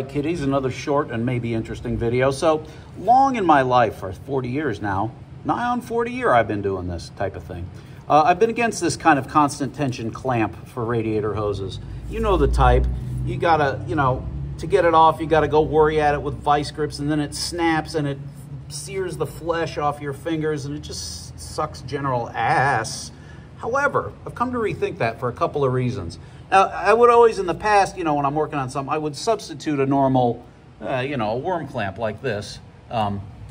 kitties, another short and maybe interesting video. So long in my life, for 40 years now, nigh on 40 years I've been doing this type of thing. I've been against this kind of constant tension clamp for radiator hoses. You know the type. You gotta, you know, to get it off, you gotta go worry at it with vice grips, and then it snaps and it sears the flesh off your fingers, and it just sucks general ass. However, I've come to rethink that for a couple of reasons. Now, I would always in the past, you know, when I'm working on something, I would substitute a normal, you know, a worm clamp like this,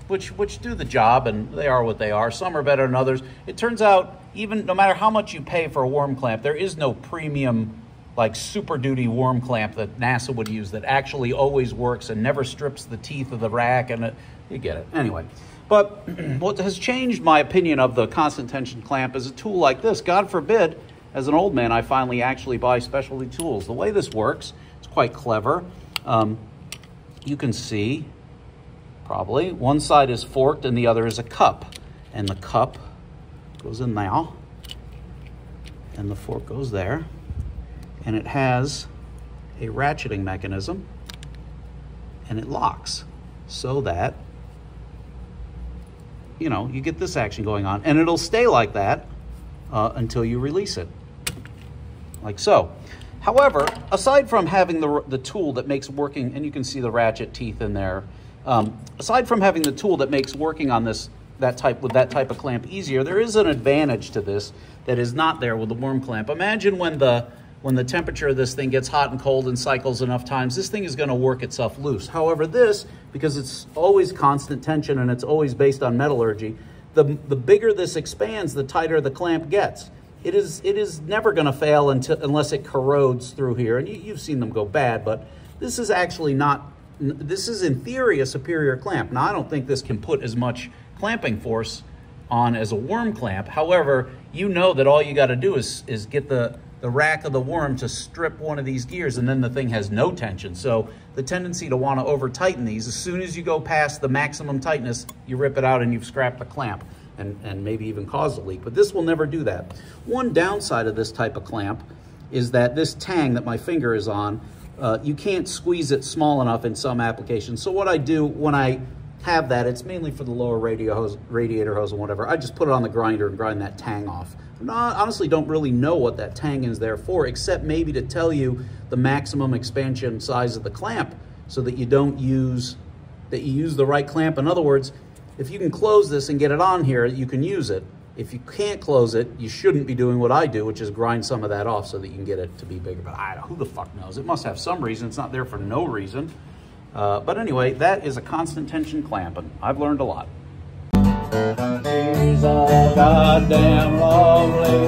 which do the job, and they are what they are. Some are better than others. It turns out, even no matter how much you pay for a worm clamp, there is no premium, like Super Duty worm clamp that NASA would use that actually always works and never strips the teeth of the rack, and you get it. Anyway, but what has changed my opinion of the constant tension clamp is a tool like this. God forbid, as an old man, I finally actually buy specialty tools. The way this works, it's quite clever. You can see, probably, one side is forked and the other is a cup. And the cup goes in now, and the fork goes there. And it has a ratcheting mechanism, and it locks so that, you know, you get this action going on. And it'll stay like that until you release it. Like so. However, aside from having the tool that makes working, and you can see the ratchet teeth in there, aside from having the tool that makes working on with that type of clamp easier, there is an advantage to this that is not there with the worm clamp. Imagine when the temperature of this thing gets hot and cold and cycles enough times, this thing is going to work itself loose. However, this, because it's always constant tension and it's always based on metallurgy, the bigger this expands, the tighter the clamp gets. It is never going to fail unless it corrodes through here, and you've seen them go bad, but this is actually not, this is in theory a superior clamp. Now, I don't think this can put as much clamping force on as a worm clamp. However, you know that all you got to do is get the rack of the worm to strip one of these gears, and then the thing has no tension. So the tendency to want to over tighten these, as soon as you go past the maximum tightness, you rip it out and you've scrapped the clamp. And maybe even cause a leak, but this will never do that. One downside of this type of clamp is that this tang that my finger is on, you can't squeeze it small enough in some applications. So what I do when I have that, it's mainly for the lower radiator hose and whatever, I just put it on the grinder and grind that tang off. I honestly don't really know what that tang is there for, except maybe to tell you the maximum expansion size of the clamp so that you don't use, that you use the right clamp. In other words, if you can close this and get it on here, you can use it. If you can't close it, you shouldn't be doing what I do, which is grind some of that off so that you can get it to be bigger. But I don't, who the fuck knows? It must have some reason. It's not there for no reason. But anyway, that is a constant tension clamp, and I've learned a lot. She's all goddamn lovely.